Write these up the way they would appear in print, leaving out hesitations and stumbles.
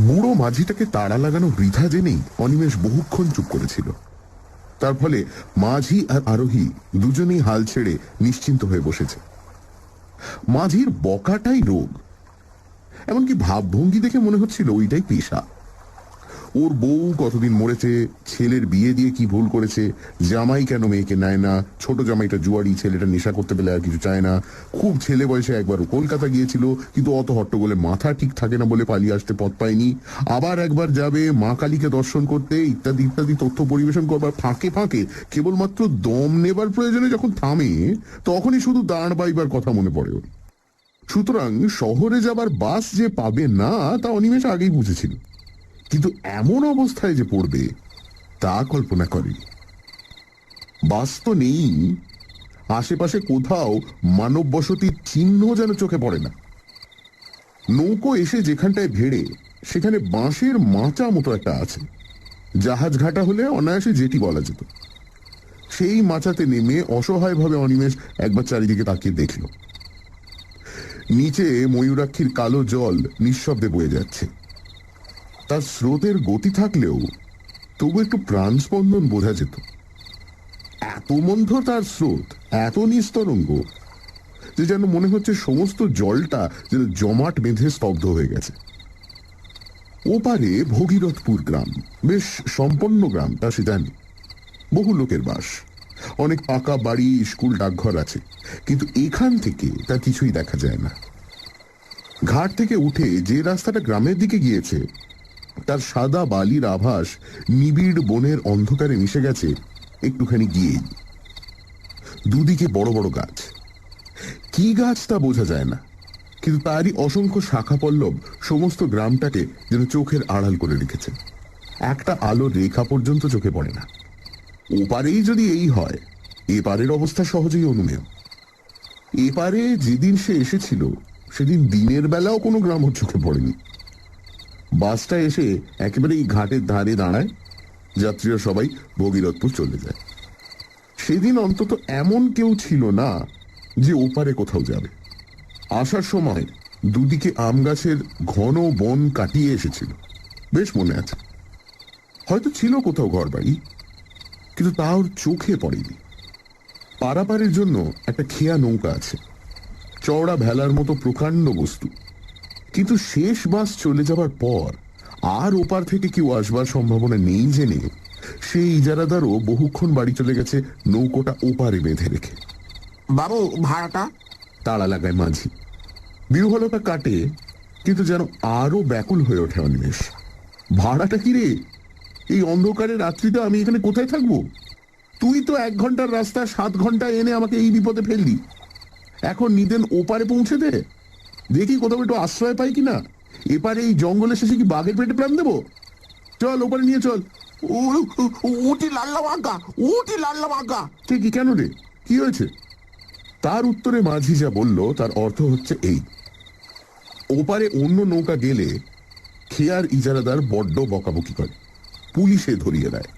বুড়ো মাঝিটাকে তাড়া লাগানো বৃথা জেনেই অনিমেষ বহুক্ষণ চুপ করেছিল। তার ফলে মাঝি আর আরোহী দুজনেই হাল ছেড়ে নিশ্চিন্ত হয়ে বসেছে। মাঝির বকাটাই রোগ, এমনকি ভাবভঙ্গি দেখে মনে হচ্ছিল ওইটাই পেশা। ওর বউ কতদিন মরেছে, ছেলের বিয়ে দিয়ে কি ভুল করেছে, জামাই কেন মেয়েকে নেয় না, ছোট জামাইটা জুয়ারি, ছেলেটা নেশা করতে পেলে আর কিছু চায় না, খুব ছেলে বয়সে একবার কলকাতা গিয়েছিল কিন্তু অত হট্টগোলে মাথা ঠিক থাকে না বলে পালিয়ে আসতে পথ পায়নি, আবার একবার যাবে মা কালীকে দর্শন করতে, ইত্যাদি ইত্যাদি তথ্য পরিবেশন করবার ফাঁকে ফাঁকে কেবলমাত্র দম নেবার প্রয়োজনে যখন থামে তখনই শুধু দাঁড় বাইবার কথা মনে পড়ে ওর। সুতরাং শহরে যাবার বাস যে পাবে না তা অনিমেষ আগেই বুঝেছিল, কিন্তু এমন অবস্থায় যে পড়বে তা কল্পনা করেনি। বাস তো নেই, আশেপাশে কোথাও মানব বসতির চিহ্ন যেন চোখে পড়ে না। নৌকো এসে যেখানটায় ভেড়ে সেখানে বাঁশের মাচা মতো একটা আছে, জাহাজ ঘাটা হলে অনায়াসে যেটি বলা যেত। সেই মাচাতে নেমে অসহায়ভাবে অনিমেষ একবার চারিদিকে তাকিয়ে দেখল। নিচে ময়ূরাক্ষীর কালো জল নিঃশব্দে বয়ে যাচ্ছে। তার স্রোতের গতি থাকলেও তবু একটু প্রাণ স্পন্দন বোঝা যেত। এত মন্থ তার স্রোত, এত নিস্তরঙ্গ যে যেন মনে হচ্ছে সমস্ত জলটা যেন জমাট বেঁধে স্তব্ধ হয়ে গেছে। ওপারে ভগীরথপুর গ্রাম, বেশ সম্পন্ন গ্রাম, তা সে জানি। বহু লোকের বাস, অনেক পাকা বাড়ি, স্কুল, ডাকঘর আছে, কিন্তু এখান থেকে তা কিছুই দেখা যায় না। ঘাট থেকে উঠে যে রাস্তাটা গ্রামের দিকে গিয়েছে তার সাদা বালির আভাস নিবিড় বনের অন্ধকারে মিশে গেছে একটুখানি গিয়েই। দুদিকে বড় বড় গাছ, কি গাছ তা বোঝা যায় না, কিন্তু তারই অসংখ্য শাখা পল্লব সমস্ত গ্রামটাকে যেন চোখের আড়াল করে রেখেছে। একটা আলোর রেখা পর্যন্ত চোখে পড়ে না। ওপারেই যদি এই হয়, এপারের অবস্থা সহজেই অনুমেয়। এপারে যেদিন সে এসেছিল সেদিন দিনের বেলাও কোনো গ্রাম ওর চোখে পড়েনি। বাসটা এসে একেবারে এই ঘাটের ধারে দাঁড়ায়, যাত্রীরা সবাই ভগীরথপুর চলে যায়। সেদিন অন্তত এমন কেউ ছিল না যে ওপারে কোথাও যাবে। আসার সময় দুদিকে আম গাছের ঘন বন কাটিয়ে এসেছিল, বেশ মনে আছে। হয়তো ছিল কোথাও ঘর বাড়ি, কিন্তু তা ওর চোখে পড়েনি। পারাপারের জন্য একটা খেয়া নৌকা আছে, চওড়া ভেলার মতো প্রকাণ্ড বস্তু, কিন্তু শেষ বাস চলে যাবার পর আর ওপার থেকে কেউ আসবার সম্ভাবনা নেই জেনে সেই ইজারাদারও বহুক্ষণ বাড়ি চলে গেছে নৌকোটা ওপারে বেঁধে রেখে। বাবু, ভাড়াটা? তাড়া লাগায় মাঝি। বিহ্বলতা কাটে, কিন্তু যেন আরো ব্যাকুল হয়ে ওঠে অনিমেষ। ভাড়াটা কি রে? এই অন্ধকারের রাত্রিতে আমি এখানে কোথায় থাকবো? তুই তো 1 ঘন্টার রাস্তা 7 ঘন্টায় এনে আমাকে এই বিপদে ফেললি। এখন নিদেন ওপারে পৌঁছে দে, দেখি কোথাও একটু আশ্রয় পাই কিনা। এপারে এই জঙ্গলে শেষে কি বাঘের পেটে প্রাণ দেবো? চল ওপারে নিয়ে চল। উটি লাল্লাম আজ্ঞা, উটি লাল্লাম আজ্ঞা। ঠিকই, কেন রে, কি হয়েছে? তার উত্তরে মাঝি যা বলল তার অর্থ হচ্ছে এই: ওপারে অন্য নৌকা গেলে খেয়ার ইজারাদার বড্ড বকাবকি করে, পুলিশে ধরিয়ে দেয়।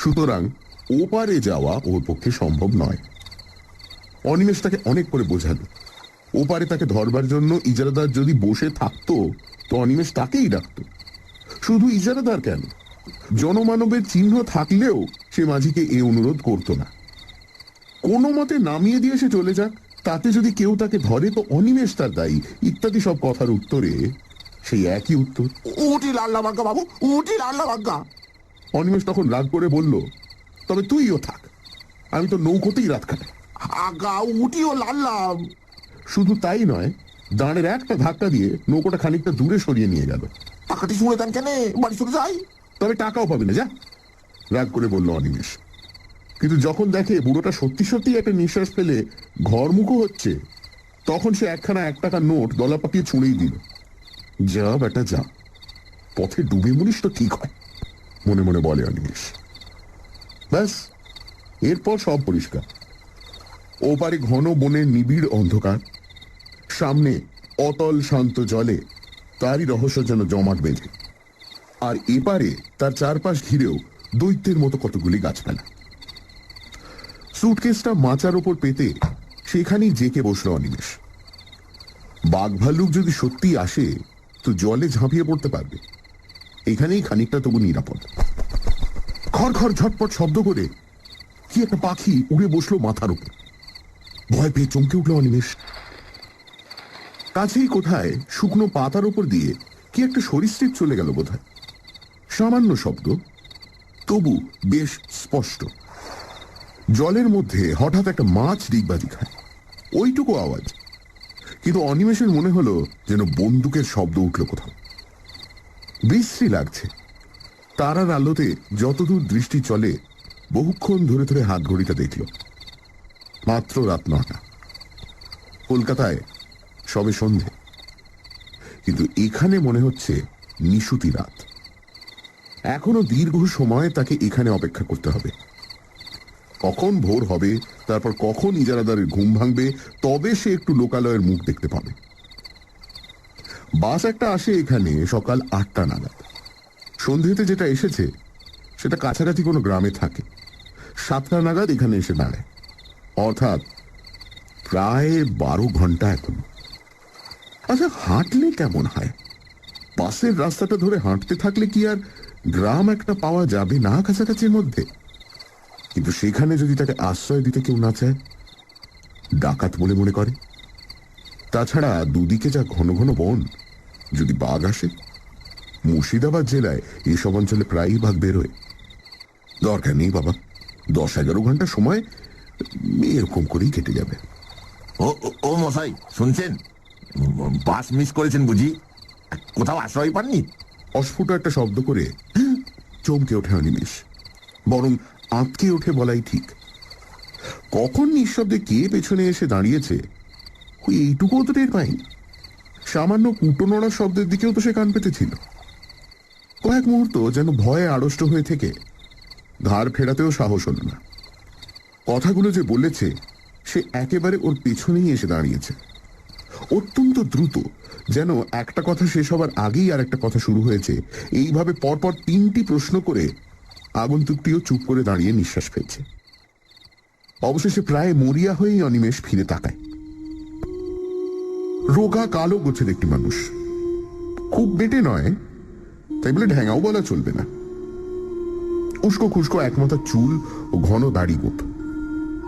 সুতরাং ওপারে যাওয়া ওর পক্ষে সম্ভব নয়। অনিমেষ তাকে অনেক করে বোঝালো। ওপারে তাকে ধরবার জন্য ইজারাদার যদি বসে থাকতো তো অনিমেষ তাকেই ডাকত। শুধু ইজারাদার কেন, জনমানবের চিহ্ন থাকলেও সে মাঝিকে এ অনুরোধ করত না। কোনো মতে নামিয়ে দিয়ে সে চলে যাক, তাতে যদি কেউ তাকে ধরে তো অনিমেষ তার দায়ী, ইত্যাদি সব কথার উত্তরে সেই একই উত্তর, উটি লাল্লাম আজ্ঞা বাবু, উটি লাল্লাম আজ্ঞা। অনিমেষ তখন রাগ করে বলল, তবে তুইও থাক, আমি তো নৌকোতেই রাত কাটাই। আজ্ঞা, উটিও লাল্লাম। শুধু তাই নয়, দাঁড়ের একটা ধাক্কা দিয়ে নৌকোটা খানিকটা দূরে সরিয়ে নিয়ে গেল। টাকাটি শুনে দেন কেন, বাড়ি চলে যাই। তবে টাকাও পাবি না, যা, রাগ করে বলল অনিমেষ। কিন্তু যখন দেখে বুড়োটা সত্যি সত্যি একটা নিঃশ্বাস ফেলে ঘরমুখো হচ্ছে, তখন সে একখানা 1 টাকার নোট গলা পাকিয়ে ছুঁড়েই দিল। যা বেটা যা, পথে ডুবে মরিস তো ঠিক হয়, মনে মনে বলে অনিমেষ। ব্যাস, এরপর সব পরিষ্কার। ওপারে ঘন বনের নিবিড় অন্ধকার, সামনে অতল শান্ত জলে তারই রহস্য যেন জমাট বেঁধে, আর এপারে তার চারপাশ ঘিরেও দৈত্যের মতো কতগুলি গাছপালা। সুটকেসটা মাচার ওপর পেতে সেখানেই জেকে বসল অনিমেষ। বাঘ ভাল্লুক যদি সত্যি আসে তো জলে ঝাঁপিয়ে পড়তে পারবে, এখানেই খানিকটা তবু নিরাপদ। খড় খড় ঝটপট শব্দ করে কি একটা পাখি উড়ে বসলো মাথার উপর। ভয় পেয়ে চমকে উঠল অনিমেষ। কাছেই কোথায় শুকনো পাতার উপর দিয়ে কি একটা সরীসৃপ চলে গেল বোধহয়। সামান্য শব্দ, তবু বেশ স্পষ্ট। জলের মধ্যে হঠাৎ একটা মাছ ডিগবাজি খায়, ওইটুকু আওয়াজ। কিন্তু অনিমেষের মনে হলো যেন বন্দুকের শব্দ উঠল কোথাও। বিশ্রী লাগছে। তারার আলোতে যতদূর দৃষ্টি চলে বহুক্ষণ ধরে ধরে হাত ঘড়িটা দেখল। মাত্র রাত 9টা। কলকাতায় সবে সন্ধে, কিন্তু এখানে মনে হচ্ছে নিশুতি রাত। এখনো দীর্ঘ সময় তাকে এখানে অপেক্ষা করতে হবে। কখন ভোর হবে, তারপর কখন ইজারাদারের ঘুম ভাঙবে, তবে সে একটু লোকালয়ের মুখ দেখতে পাবে। বাস একটা আসে এখানে সকাল 8টা নাগাদ। সন্ধ্যেতে যেটা এসেছে সেটা কাছাকাছি কোনো গ্রামে থাকে। 7টা নাগাদ এখানে এসে দাঁড়ায়, অর্থাৎ প্রায় 12 ঘন্টা এখন। আচ্ছা, হাঁটলে কেমন হয়? বাসের রাস্তাটা ধরে হাঁটতে থাকলে কি আর গ্রাম একটা পাওয়া যাবে না কাছাকাছির মধ্যে? কিন্তু সেখানে যদি তাকে আশ্রয় দিতে কেউ না চায়, ডাকাত বলে মনে করে। তাছাড়া দুদিকে যা ঘন ঘন বন, যদি বাঘ আসে। মুর্শিদাবাদ জেলায় এসব অঞ্চলে প্রায়ই বাঘ বেরোয়। দরকার নেই বাবা, 10-11 ঘন্টা সময় এরকম করেই কেটে যাবে। ও ও মশাই, শুনছেন? বাস মিস করেছেন বুঝি? কোথাও আশ্রয় পাননি? অস্ফুট একটা শব্দ করে চমকে ওঠে অনিমেষ, বরং আঁতকে ওঠে বলাই ঠিক। কখন নিঃশব্দে কে পেছনে এসে দাঁড়িয়েছে ওই এইটুকুও তো টের পায়নি। সামান্য কুটো নড়ার শব্দের দিকেও তো সে কান পেতেছিল। কয়েক মুহূর্ত যেন ভয়ে আড়ষ্ট হয়ে থেকে ঘাড় ফেরাতেও সাহস হল না। কথাগুলো যে বলেছে সে একেবারে ওর পেছনেই এসে দাঁড়িয়েছে, অত্যন্ত দ্রুত, যেন একটা কথা শেষ হবার আগেই আর একটা কথা শুরু হয়েছে। এইভাবে পরপর 3টি প্রশ্ন করে আগন্তুকটিও চুপ করে দাঁড়িয়ে নিঃশ্বাস ফেলছে। অবশেষে প্রায় মরিয়া হয়েই অনিমেষ ফিরে তাকায়। রোগা কালো গোছের একটি মানুষ, খুব বেটে নয়, তাই বলে ঢ্যাঙাও বলা চলবে না। উস্কো খুস্কো একমাথা চুল ও ঘন দাড়ি গোপ।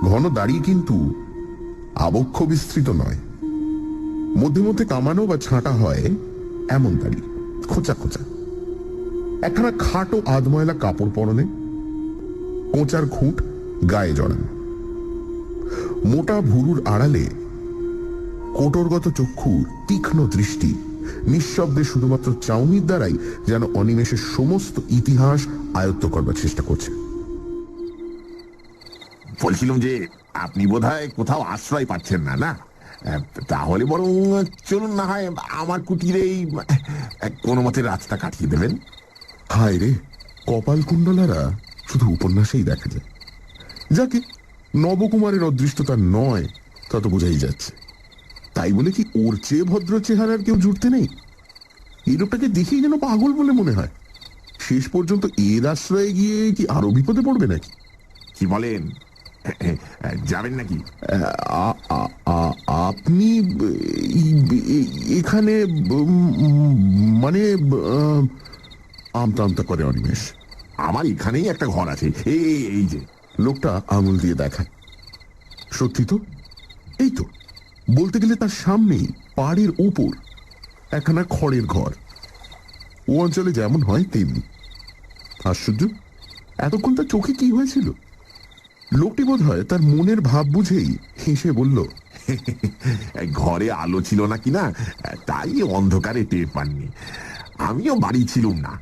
ঘন দাড়ি কিন্তু আবক্ষ বিস্তৃত নয়, মধ্যে মধ্যে কামানো বা ছাঁটা হয় এমন দাড়ি, খোঁচা খোঁচা। একখানা খাটো আধময়লা কাপড় পরনে, কোঁচার খুঁট গায়ে জড়ানো। মোটা ভুরুর আড়ালে কোটরগত চক্ষুর তীক্ষ্ণ দৃষ্টি নিঃশব্দে শুধুমাত্র চাউনির দ্বারাই যেন অনিমেষের সমস্ত ইতিহাস আয়ত্ত করবার চেষ্টা করছে। বলছিলাম যে আপনি বোধহয় কোথাও আশ্রয় পাচ্ছেন না, না? তাহলে বরং চলুন না হয় আমার কুটিরেই কোনো মতে রাতটা কাটিয়ে দেবেন। হায় রে, কপাল কুণ্ডলারা শুধু উপন্যাসেই দেখা যায়। যাকে নবকুমারের অদৃষ্টতা নয় তা তো বোঝাই যাচ্ছে। তাই বলে কি ওর চেয়ে ভদ্র চেহারার কেউ জুটতে নেই? এই লোকটাকে দেখেই যেন পাগল বলে মনে হয়। শেষ পর্যন্ত এর আশ্রয়ে গিয়ে কি আরো বিপদে পড়বে নাকি? কি বলেন, যাবেন নাকি? আপনি এখানে মানে আমতা আমতা করে অনিমেষ। আমার এখানেই একটা ঘর আছে, এই যে। লোকটা আঙুল দিয়ে দেখায়। সত্যি তো, এই তো, বলতে গেলে তার সামনেই পাড়ের উপর একখানা খড়ের ঘর। ও অঞ্চলে যেমন হয় তেমনি। আশ্চর্য, এতক্ষণ তার চোখে কি হয়েছিল? লোকটি বোধ হয় তার মনের ভাব বুঝেই হেসে বলল, ঘরে আলো ছিল না কিনা, তাই অন্ধকারে টের পাননি। আমিও বাড়ি ছিলুম না,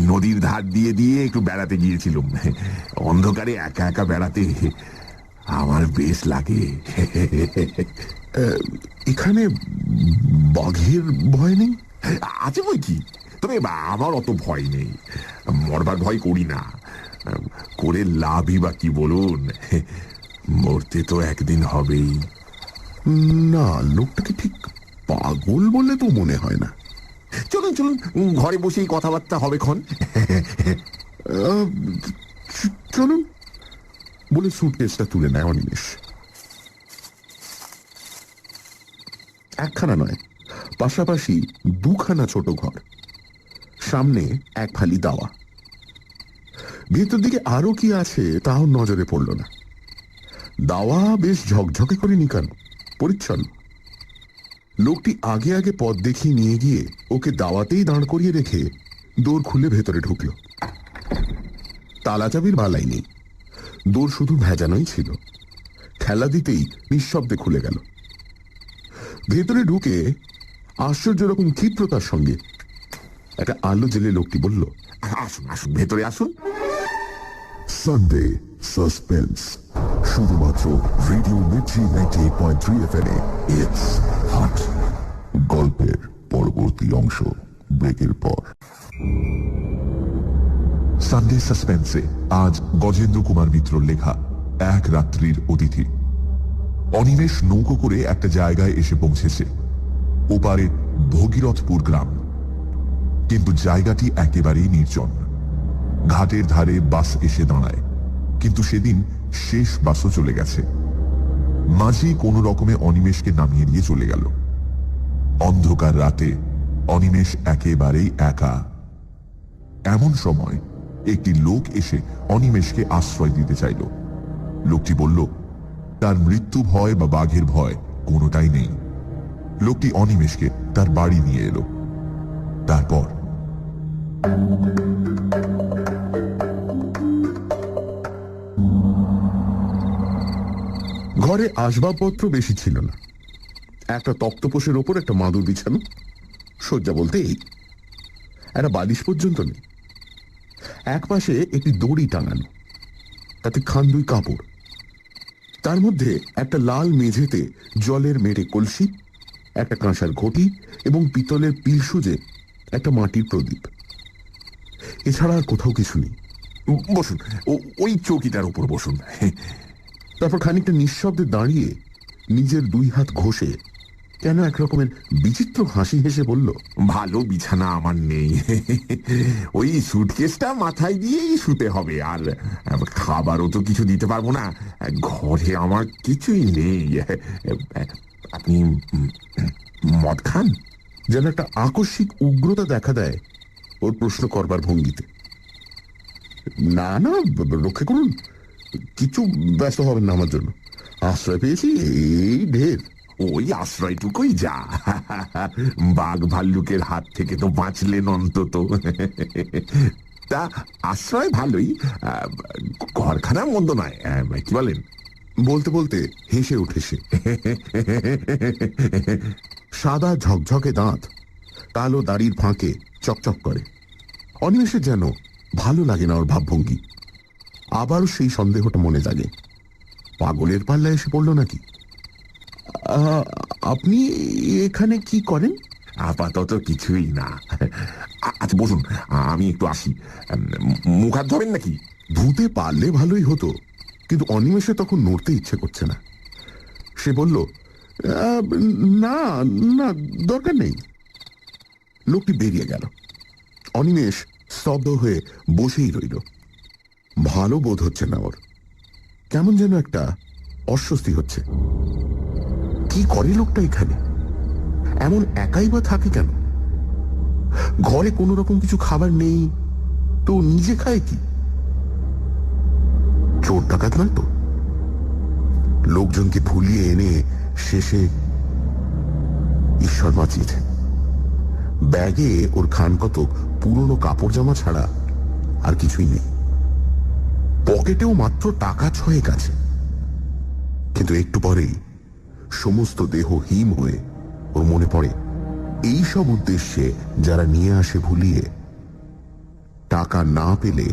নদীর ধার দিয়ে দিয়ে একটু বেড়াতে গিয়েছিলুম। অন্ধকারে একা একা বেড়াতে আমার বেশ লাগে। এখানে বাঘের ভয় নেই? আছে বই কি, তবে আমার অত ভয় নেই। মরবার ভয় করি না, করে লাভই বা কি বলুন? মরতে তো একদিন হবেই। না, লোকটাকে ঠিক পাগল বলে তো মনে হয় না। চলুন চলুন, ঘরে বসেই কথাবার্তা হবে ক্ষণ। চলুন বলে সুটকেসটা তুলে নেয় অনিমেষ। একখানা নয়, পাশাপাশি দুখানা ছোট ঘর। সামনে এক ফালি দাওয়া। ভেতর দিকে আরো কি আছে তাও নজরে পড়ল না। দাওয়া বেশ ঝকঝকে করে নিকানো, পরিচ্ছন্ন। লোকটি আগে আগে পথ দেখিয়ে নিয়ে গিয়ে ওকে দাওয়াতেই দাঁড় করিয়ে রেখে দোর খুলে ভেতরে ঢুকল। তালা চাবির বালাই নেই, দোর শুধু ভেজানোই ছিল। ঠেলা দিতেই নিঃশব্দে খুলে গেল। ভেতরে ঢুকে আশ্চর্য রকম ক্ষিপ্রতার সঙ্গে একটা আলো জেলে লোকটি বলল, আসুন আসুন, ভেতরে আসুন। সানডে সাসপেন্স, শুধুমাত্র রেডিও মির্চি 98.3 FM এ। It's hot. গল্পের পরবর্তী অংশ ব্রেকের পর। সানডে সাসপেন্সে আজ গজেন্দ্র কুমার মিত্রর লেখা এক রাত্রির অতিথি। অনিমেষ নৌকো করে একটা জায়গায় এসে পৌঁছেছে, ওপারে ভগীরথপুর গ্রাম। কিন্তু জায়গাটি একেবারেই নির্জন। ঘাটের ধারে বাস এসে দাঁড়ায়, কিন্তু সেদিন শেষ বাসও চলে গেছে। মাঝি কোনো রকমে অনিমেষকে নামিয়ে দিয়ে চলে গেল। অন্ধকার রাতে অনিমেষ একেবারেই একা। এমন সময় একটি লোক এসে অনিমেষকে আশ্রয় দিতে চাইল। লোকটি বলল তার মৃত্যু ভয় বা বাঘের ভয় কোনোটাই নেই। লোকটি অনিমেষকে তার বাড়ি নিয়ে এলো। তারপর ঘরে আসবাবপত্র বেশি ছিল না। একটা তক্তপোষের ওপর একটা মাদুর বিছানো, শয্যা বলতে এই, একটা বালিশ পর্যন্ত নেই। এক পাশে একটি দড়ি টাঙানো, তাতে খান্দুই কাপড়। তার মধ্যে একটা লাল মেঝেতে জলের মেটে কলসি, একটা কাঁসার ঘটি এবং পিতলের পিলসুজে একটা মাটির প্রদীপ। এছাড়া আর কোথাও কিছু নেই। বসুন, ওই চৌকিটার উপর বসুন। তারপর খানিকটা নিঃশব্দে দাঁড়িয়ে নিজের দুই হাত ঘষে কেন এক রকমের বিচিত্র হাসি হেসে বলল, ভালো বিছানা আমার নেই, ওই সুটকেসটা মাথায় দিয়েই শুতে হবে। আর খাবারও তো কিছু দিতে পারবো না, ঘরে আমার কিছুই নেই। আপনি মদ খান? যেন একটা আকস্মিক উগ্রতা দেখা দেয় ওর প্রশ্ন করবার ভঙ্গিতে। না না, রক্ষে করুন, কিছু ব্যস্ত হবেন না আমার জন্য। আশ্রয় পেয়েছি, এই ঢের। ওই আশ্রয়টুকুই যা, বাঘ ভাল্লুকের হাত থেকে তো বাঁচলেন অন্তত। তা আশ্রয় ভালোই, ঘরখানা মন্দ নয়, কি বলেন? বলতে বলতে হেসে উঠে সে। সাদা ঝকঝকে দাঁত কালো দাড়ির ফাঁকে চকচক করে। অনিমেষের যেন ভালো লাগে না ওর ভাবভঙ্গি। আবারও সেই সন্দেহটা মনে জাগে, পাগলের পাল্লা এসে পড়ল নাকি। আপনি এখানে কি করেন? আপাতত কিছুই না। আচ্ছা বসুন, আমি একটু আসি। মুখ হাত ধরেন নাকি? ধুতে পারলে ভালোই হতো, কিন্তু অনিমেষে তখন নড়তে ইচ্ছে করছে না। সে বলল, না না, দরকার নেই। লোকটি বেরিয়ে গেল। অনিমেষ স্তব্ধ হয়ে বসেই রইল। ভালো বোধ হচ্ছে না ওর, কেমন যেন একটা অস্বস্তি হচ্ছে। কি করে লোকটা এখানে? এমন একাই বা থাকে কেন? ঘরে কোনো রকম কিছু খাবার নেই তো নিজে খায় কি? চোর ডাকাত নয় তো? লোকজনকে ভুলিয়ে এনে শেষে ঈশ্বর বাঁচিয়েছে। ব্যাগে ওর খান কতক পুরনো কাপড় জামা ছাড়া আর কিছুই নেই। পকেটেও মাত্র টাকা 6 আছে। কিন্তু একটু পরেই সমস্ত দেহ হিম হয়ে ওর মনে পড়ে এই সব উদ্দেশ্যে যারা নিয়ে আসে ভুলিয়ে, টাকা না পেলে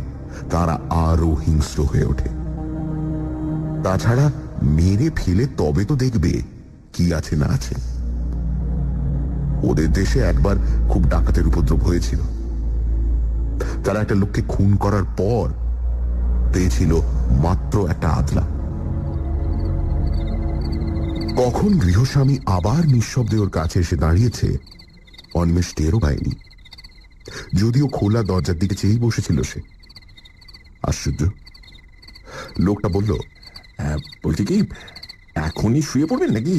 তারা আরো হিংস্র হয়ে ওঠে। তাছাড়া মেরে ফেলে তবে তো দেখবে কি আছে না আছে। ওদের দেশে একবার খুব ডাকাতের উপদ্রব হয়েছিল। তারা একটা লোককে খুন করার পর পেয়েছিল মাত্র একটা আদলা। কখন গৃহস্বামী আবার নিঃশব্দে ওর কাছে এসে দাঁড়িয়েছে অনিমেষ টেরও পায়নি, যদিও খোলা দরজার দিকে চেয়েই বসেছিল সে। আশ্চর্য। লোকটা বলল, বলছি কি, এখনই শুয়ে পড়বেন নাকি?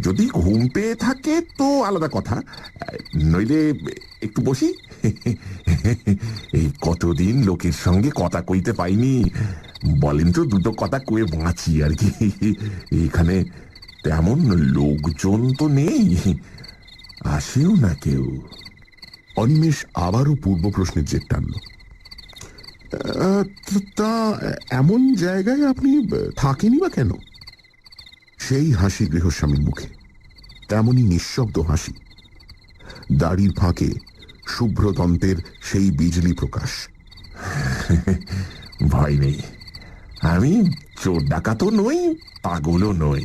যদি ঘুম পেয়ে থাকে তো আলাদা কথা, নইলে একটু বসি। এই কতদিন লোকের সঙ্গে কথা কইতে পাইনি, বলেন তো দুটো কথা কয়ে বাঁচি আর কি। এখানে তেমন লোকজন তো নেই, আসেও না কেউ। অনিমেষ আবারও পূর্ব প্রশ্নের জের টানল। তা এমন জায়গায় আপনি থাকেনি বা কেন? সেই হাসি গৃহস্বামীর মুখে, তেমনই নিঃশব্দ হাসি, দাড়ির ফাঁকে শুভ্রতন্ত্রের সেই বিজলি প্রকাশ। ভয় নেই, আমি চোর ডাকাতও নই, পাগলও নই।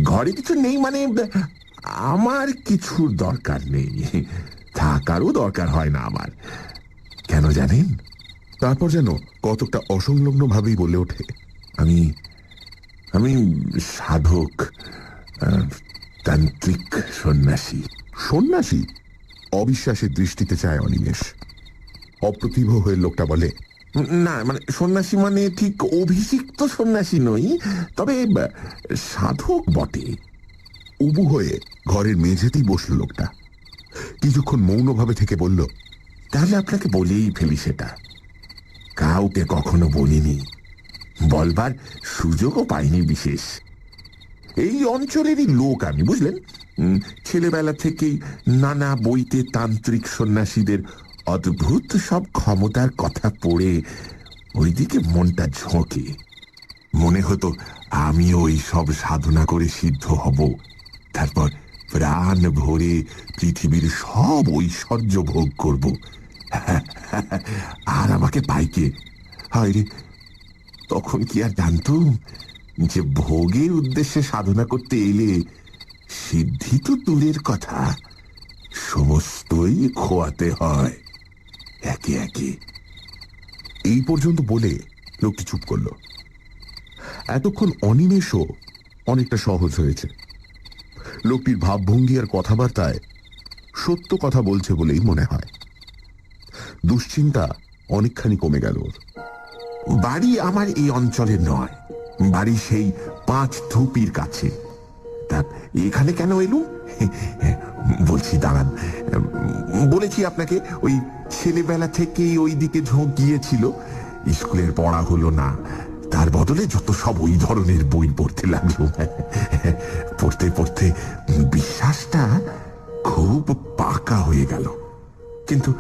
ঘরে কিছু নেই মানে আমার কিছুর দরকার নেই, থাকারও দরকার হয় না আমার। কেন জানেন? তারপর যেন কতকটা অসংলগ্ন ভাবেই বলে ওঠে, আমি আমি সাধক, তান্ত্রিক, সন্ন্যাসী। সন্ন্যাসী? অবিশ্বাসের দৃষ্টিতে চায় অনিমেষ। অপ্রতিভ হয়ে লোকটা বলে, না মানে সন্ন্যাসী মানে ঠিক অভিষিক্ত সন্ন্যাসী নই, তবে সাধক বটে। উবু হয়ে ঘরের মেঝেতেই বসল লোকটা। কিছুক্ষণ মৌনভাবে থেকে বলল, তাহলে আপনাকে বলেই ফেলি, সেটা কাউকে কখনো বলিনি, বলবার সুযোগও পাইনি বিশেষ। এই অঞ্চলেরই লোক আমি, বুঝলেন। ছেলেবেলা থেকেই নানা বইতে তান্ত্রিক সন্ন্যাসীদের অদ্ভুত সব ক্ষমতার কথা পড়ে ওইদিকে মনটা ঝোঁকে। মনে হতো আমিও ওই সব সাধনা করে সিদ্ধ হব, তারপর প্রাণ ভরে পৃথিবীর সব ঐশ্বর্য ভোগ করব। আর আমাকে পাইকে, হায়রে, তখন কি আর জানতুম যে ভোগের উদ্দেশ্যে সাধনা করতে এলে সিদ্ধি তো দূরের কথা, সমস্তই খোয়াতে হয় একে একে। এই পর্যন্ত বলে লোকটি চুপ করল। এতক্ষণ অনিমেষও অনেকটা সহজ হয়েছে। লোকটির ভাবভঙ্গি আর কথাবার্তায় সত্য কথা বলছে বলেই মনে হয়। দুশ্চিন্তা অনেকখানি কমে গেল ওর। বাড়ি আমার এই অঞ্চলে নয়, বাড়ি সেই 5 ধুপির কাছে। তা এখানে কেন এলুম? বলছি, দাঁড়ান। বলেছি আপনাকে, ওই ছেলেবেলা থেকেই ওই দিকে ঝোঁক গিয়েছিল। স্কুলের পড়া হলো না, তার বদলে যত সব ওই ধরনের বই পড়তে লাগলো। পড়তে পড়তে বিশ্বাসটা খুব পাকা হয়ে গেল। কিন্তু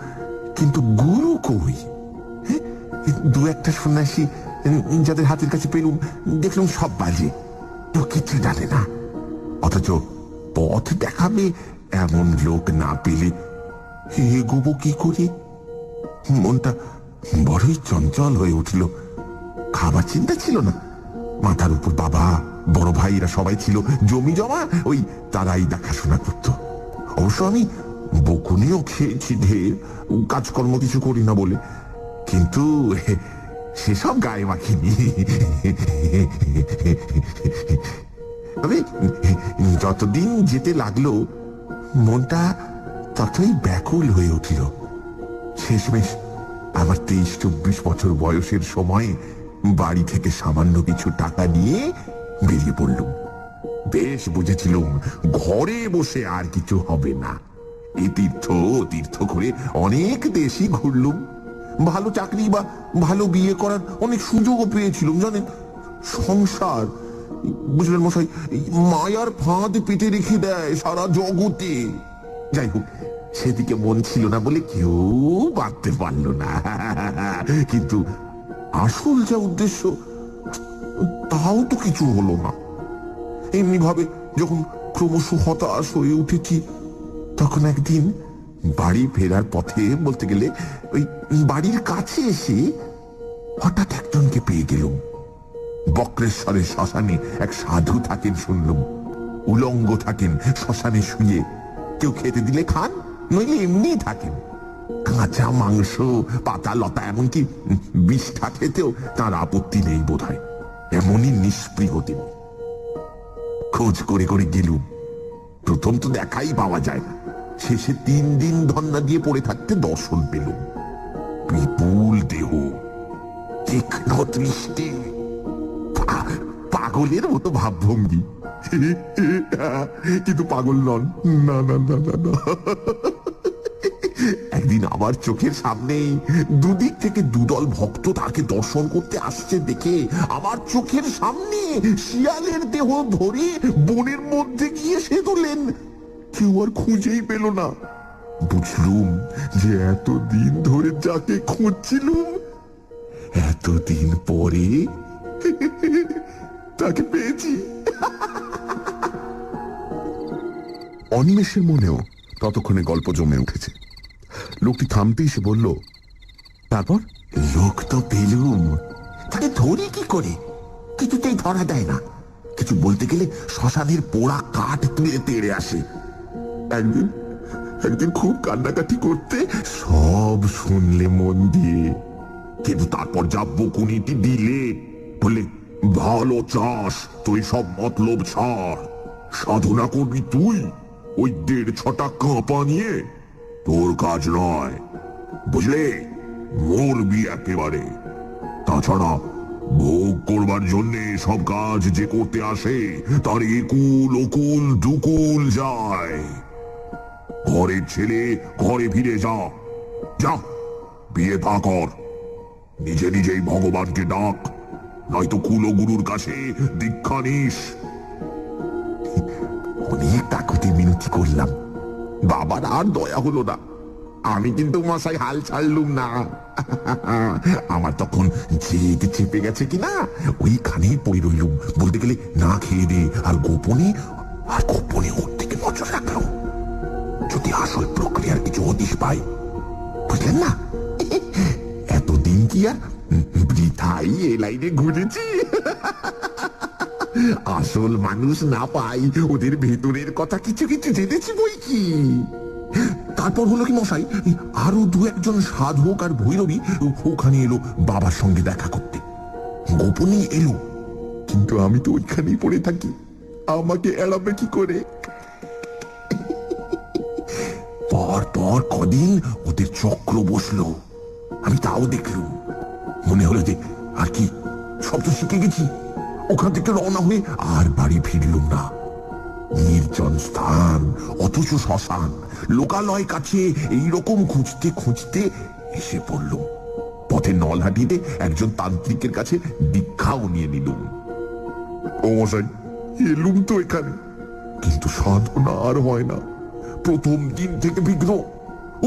কিন্তু গুরু কই? দু একটা সন্ন্যাসী যাদের হাতের কাছে পেলুম, দেখলাম সব বাজে, তো কিছু জানে না। অথচ পথ দেখাবে এমন লোক না পেলে এগোবো কি করে? মনটা বড়ই চঞ্চল হয়ে উঠল। খাবার চিন্তা ছিল না, মাথার উপর বাবা, বড় ভাইরা সবাই ছিল, জমি জমা ওই তারাই দেখাশোনা করত। অবশ্য আমি বকুনিও খেয়েছি ঢের, কাজকর্ম কিছু করি না বলে, কিন্তু সেসব গায়ে মাখিনি। তবে যতদিন যেতে লাগলো মনটা ততই ব্যাকুল হয়ে উঠল। শেষমেশ আমার 23-24 বছর বয়সের সময়ে বাড়ি থেকে সামান্য কিছু টাকা নিয়ে বেরিয়ে পড়লুম। বেশ বুঝেছিলুম ঘরে বসে আর কিছু হবে না। এই তীর্থ তীর্থ করে অনেক দেশই ঘুরলুম, ভালো চাকরি বা ভালো বিয়ে করার অনেক সুযোগও পেয়েছিলুম। জানেন, সংসার, বুঝলেন মশাই, মায়ার ফাঁদ পেটে রেখে দেয় সারা জগতে। যাই হোক, সেদিকে মন ছিল না বলে কেউ বাঁধতে পারল না। কিন্তু আসল যা উদ্দেশ্য, তাও তো কিছু হলো না। এমনি ভাবে যখন ক্রমশ হতাশ হয়ে উঠেছি, তখন একদিন বাড়ি ফেরার পথে, বলতে গেলে ওই বাড়ির কাছে এসে হঠাৎ একজনকে পেয়ে গেলুম। বক্রেশ্বরের শ্মশানে এক সাধু থাকেন শুনলুম। উলঙ্গ থাকেন শ্মশানে শুয়ে, কেউ খেতে দিলে খান, নইলে এমনি থাকেন। কাঁচা মাংস, পাতা লতা, এমনকি বিষ্ঠা খেতেও তার আপত্তি নেই বোধ হয়, এমনই নিষ্পৃহ তিনি। খোঁজ করে করে গেলুম, প্রথম তো দেখাই পাওয়া যায় না। শেষে 3 দিন ধন্না দিয়ে পড়ে থাকতে দর্শন পেলুম। বিপুল দেহ, তীক্ষ্ণ দৃষ্টি, পাগলের মতো ভাবভঙ্গি। কিন্তু পাগল নন, না না না না না। একদিন সেদিন আমার চোখের সামনেই দুদিক থেকে দুদল ভক্ত তাকে দর্শন করতে আসছে দেখে আমার চোখের সামনে শিয়ালের দেহ ধরে বনের মধ্যে গিয়ে সে তোলেন। কেউ আর খুঁজেই পেল না। বুঝলুম যে এতদিন ধরে যাকে খুঁজছিলুম, এতদিন পরে তাকে পেয়েছি। অনিমেষের মনেও ততক্ষণে গল্প জমে উঠেছে। লোকটি থামতেই সে বলল, তারপর? লোক তো পেলুম, তাকে ধরি কি করে? কিছুতেই ধরা দেয় না। কিছু বলতে গেলে শ্মশানের পোড়া কাঠ তুলে তেড়ে আসে। একদিন একদিন খুব কান্নাকাটি করতে সব শুনলে মন দিয়ে, কিন্তু তারপর যা বকুনিটি দিলে, বলে ভালো চাস তুই সব মতলব ছাড়, সাধনা করবি তুই ওই 1.5 কাঁপা নিয়ে, তোর কাজ নয়, বুঝলে? মরবি একেবারে। তাছাড়া ভোগ করবার জন্য সব কাজ যে করতে আসে তার একুল ওকুল দুকুল যায়। ঘরের ছেলে ঘরে ফিরে যা, যা বিয়ে থা কর, নিজে নিজেই ভগবানকে ডাক, নয়তো কুলগুরুর কাছে দীক্ষা নিস। অনেক কাকুতি মিনতি করলাম, বাবার আর দয়া হলো না। আমি কিন্তু মশাই হাল ছাড়লুম না। আমার তখন জেদ চেপে গেছে কিনা ওইখানেই পড়ে রইলুম, বলতে গেলে না খেয়ে দে, আর গোপনে ওর দিকে নজর রাখলাম, যদি আসল প্রক্রিয়ার কিছু হদিশ পাই। বুঝলেন না? এতদিন কি আর বৃথাই এ লাইনে ঘুরেছি? আসল মানুষ না পাই ওদের ভেতরের কথা কিছু কিছু জেনেছি বই কি। তারপর হলো কি মশাই, আরো 2-1 সাধক আর ভৈরবী ওখানে এলো বাবার সঙ্গে দেখা করতে। গোপনে এলো, কিন্তু আমি তো ওইখানেই পড়ে থাকি, আমাকে এড়াবে কি করে? পর পর কদিন ওদের চক্র বসলো, আমি তাও দেখলুম। মনে হলো যে আর কি, সব তো শিখে গেছি। ওখান থেকে রওনা হয়ে আর বাড়ি ফিরলুম না। নির্জন স্থান, অথচ শ্মশান, লোকালয় কাছে, এইরকম খুঁজতে খুঁজতে এসে পড়লুম। পথে নলহাটিতে একজন তান্ত্রিকের কাছে দীক্ষাও নিয়ে নিলুম। ও মশাই, এলুম তো এখানে, কিন্তু সাধনা আর হয় না। প্রথম দিন থেকে বিঘ্ন,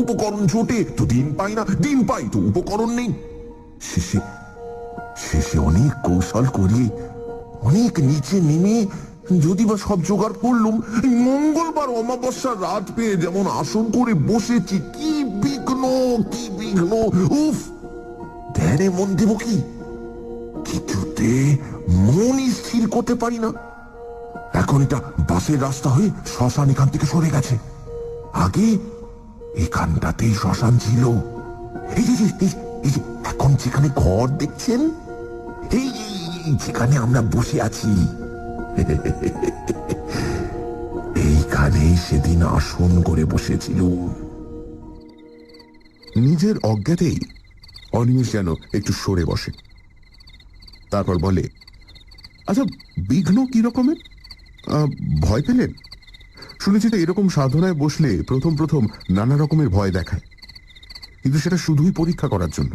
উপকরণ জোটে তো দিন পাই না, দিন পাই তো উপকরণ নেই। শেষে অনেক কৌশল করিয়ে অনেক নিচে নেমে যদি বা সব জোগাড় করলুম, মঙ্গলবার অমাবস্যার রাত পেয়ে যেমন আসন করে বসেছি, কি বিঘ্ন, কি বিঘ্ন! উফ, ধ্যানে মন দেব কি, কিছুতে মনই স্থির করতে পারি না। এখন এটা বাসের রাস্তা হয়ে শ্মশান এখান থেকে সরে গেছে। আগে এখানটাতেই শ্মশান ছিল। এই যে এখন যেখানে ঘর দেখছেন, এই যেখানে আমরা বসে আছি, এইখানেই সেদিন আসন করে বসেছিল। নিজের অজ্ঞাতেই অনিমেষ যেন একটু সরে বসে। তারপর বলে, আচ্ছা, বিঘ্ন কি রকমের? ভয় পেলেন? শুনেছি তো এরকম সাধনায় বসলে প্রথম প্রথম নানা রকমের ভয় দেখায়, কিন্তু সেটা শুধুই পরীক্ষা করার জন্য।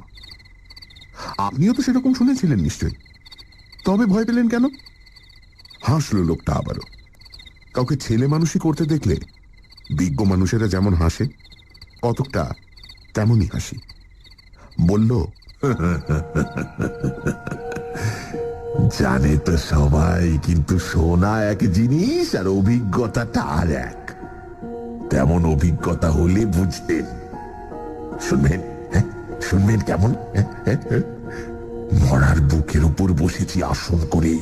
আপনিও তো সেরকম শুনেছিলেন নিশ্চয়ই, তবে ভয় পেলেন কেন? হাসলো লোকটা আবারও। কাউকে ছেলে মানুষই করতে দেখলে বিজ্ঞ মানুষেরা যেমন হাসে, কতকটা তেমনই হাসি। বলল, জানে তো সবাই, কিন্তু শোনা এক জিনিস আর অভিজ্ঞতাটা আর এক। তেমন অভিজ্ঞতা হলে বুঝতেন। শুনবেন? শুনবেন কেমন? মরার বুকের উপর বসেছি আসন করে,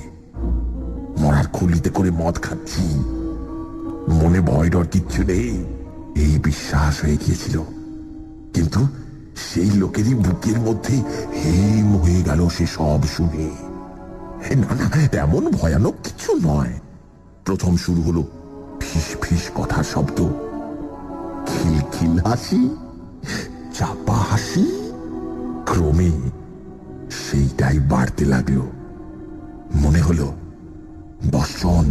মরার খুলিতে করে মদ খাচ্ছি, মনে ভয় ডর কিচ্ছু নেই, এই বিশ্বাস হয়ে গিয়েছিল। কিন্তু সেই লোকেরই বুকের মধ্যে হেম হয়ে গেল সে সব শুনে। না না, তেমন ভয়ানক কিছু নয়। প্রথম শুরু হলো ফিস ফিস কথার শব্দ, খিলখিল হাসি, চাপা হাসি। ক্রমে সেইটাই বাড়তে লাগলো। মনে হলো 10 জন,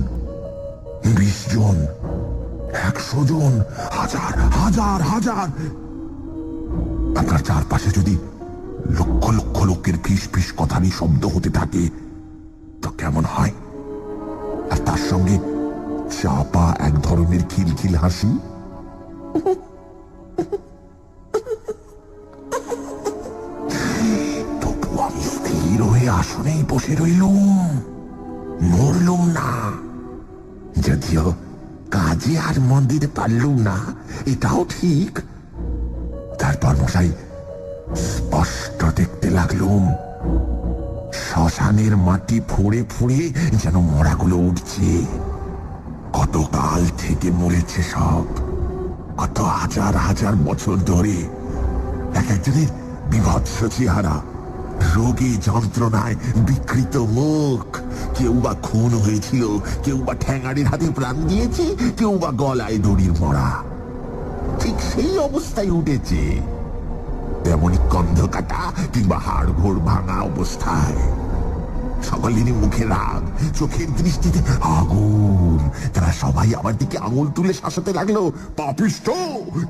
20 জন, 100 জন, হাজার হাজার হাজার। নৌকার চারপাশে যদি লক্ষ লক্ষ লোকের ফিস ফিস কথারই শব্দ হতে থাকে তো কেমন হয়? আর তার সঙ্গে চাপা এক ধরনের খিলখিল হাসি। তবু আমি স্থির হয়ে আসনেই বসে রইলুম, নড়লুম না। যদিও কাজে আর মন দিতে পারলুম না, এটাও ঠিক। তারপর মশাই স্পষ্ট দেখতে লাগলুম শ্মশানের মাটি ফুঁড়ে ফুঁড়ে যেন মরাগুলো উঠছে। কত কাল থেকে মরেছে সব, কত হাজার হাজার বছর ধরে। এক একজনের বিভৎস চেহারা, রোগে যন্ত্রণায় বিকৃত মুখ। কেউ বা খুন হয়েছিল, কেউ বা ঠ্যাঙাড়ির হাতে প্রাণ দিয়েছে, কেউ বা গলায় দড়ির মরা। ঠিক সেই অবস্থায় উঠেছে, তেমনি কন্ধ কাটা কিংবা হাড় ঘোড় ভাঙা অবস্থায়। সকলেরই মুখে রাগ, চোখের দৃষ্টিতে আগুন। তারা সবাই আমার দিকে আঙুল তুলে শাসাতে লাগলো, পাপিষ্ঠ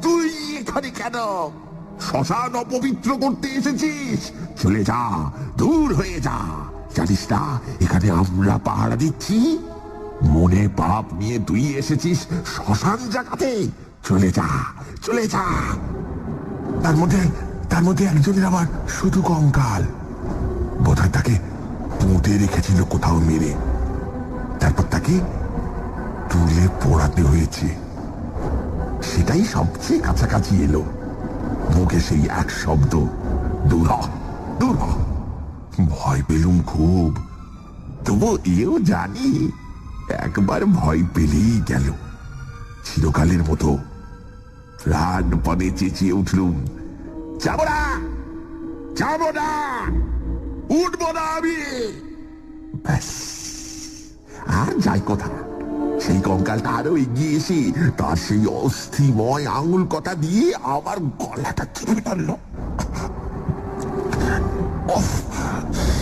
তুই এখানে কেন? শ্মশান অপবিত্র করতে এসেছিস? চলে যা, দূর হয়ে যা। জানিস না এখানে আমরা পাহারা দিচ্ছি? মনে পাপ নিয়ে তুই এসেছিস শ্মশান জাগাতে? চলে যা, চলে যা। তার মধ্যে একজনের আবার শুধু কঙ্কাল। বোধহয় তাকে পুঁতে রেখেছিল কোথাও মেরে, তারপর তাকে তুলে পোড়াতে হয়েছে। সেটাই সবচেয়ে কাছাকাছি এলো। মুখে সেই এক শব্দ, দূর হ, দূর হ। ভয় পেলুম খুব, তবু এও জানি একবার ভয় পেলেই গেল। চিরকালের মতো প্রাণপণে চেঁচিয়ে উঠলুম, যাব না, যাব না, উঠবো না আমি। ব্যাস, আর যাই কথা। সেই কঙ্কালটা আরো এগিয়ে এসে তার সেই অস্থিময় আঙুল কটা দিয়ে আমার গলাটা চেপে ধরল।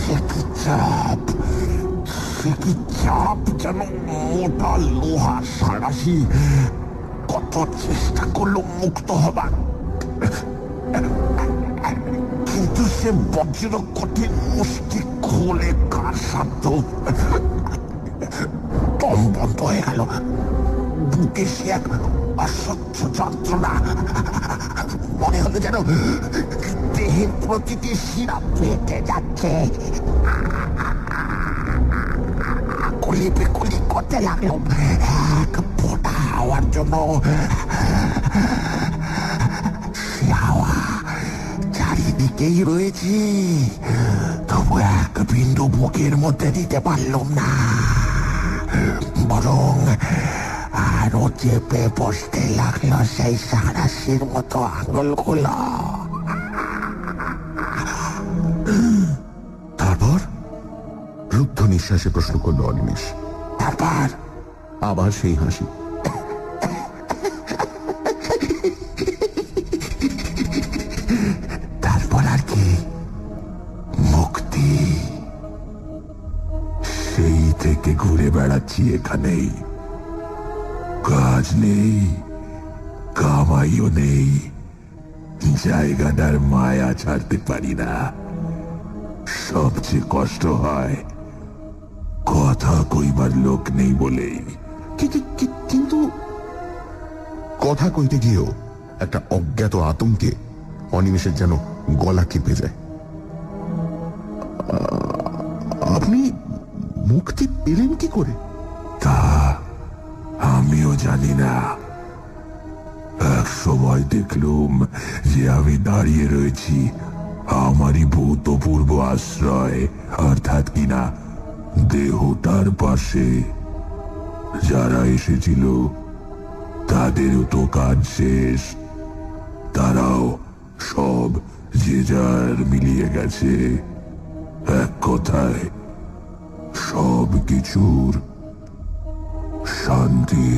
সে কি চাপ, সে কি চাপ, যেন মোটা লোহার সাঁড়াশি। কত চেষ্টা করলো মুক্ত হবার, কিন্তু সে বজ্র কঠিন মুষ্টি খুলে কার সাধ্য। দম বন্ধ হয়ে গেল, বুকে সে এক অসহ্য যন্ত্রণা। মনে হলো যেন দেহের প্রতিটি শিরা ফেটে যাচ্ছে। কুলি বিকুলি করতে লাগলো এক ফোঁটা হাওয়ার জন্য। সে হাওয়া চারিদিকেই রয়েছে, তবু এক বিন্দু বুকের মধ্যে দিতে পারলাম না, বরং আরো চেপে বসতে লাগলো সেই সাঁড়াশির মতো আঙুলগুলো। তারপর রুদ্ধ নিঃশ্বাসে প্রশ্ন করল অনিমেষ। তারপর আবার সেই হাসি। তারপর আর কি? মুক্তি। সেই থেকে ঘুরে বেড়াচ্ছি এখানেই, কাজ নেই, কামাইও নেই, জায়গাটার মায়া ছাড়তে পারি না। সবচেয়ে কষ্ট হয় কথা কইবার লোক নেই বলেই। কিন্তু কথা কইতে গিয়েও একটা অজ্ঞাত আতঙ্কে অনিমেষের যেন গলা কেঁপে যায়। আপনি মুক্তি পেলেন কি করে? তা আমিও জানি না। এক সময় দেখলুম যে আমি দাঁড়িয়ে রয়েছি আমারই ভূতপূর্ব আশ্রয়, অর্থাৎ কিনা দেহটার পাশে। যারা এসেছিল তাদেরও তো কাজ শেষ, তারাও সব যে যার মিলিয়ে গেছে। এক কথায় সব কিছুর শান্তি।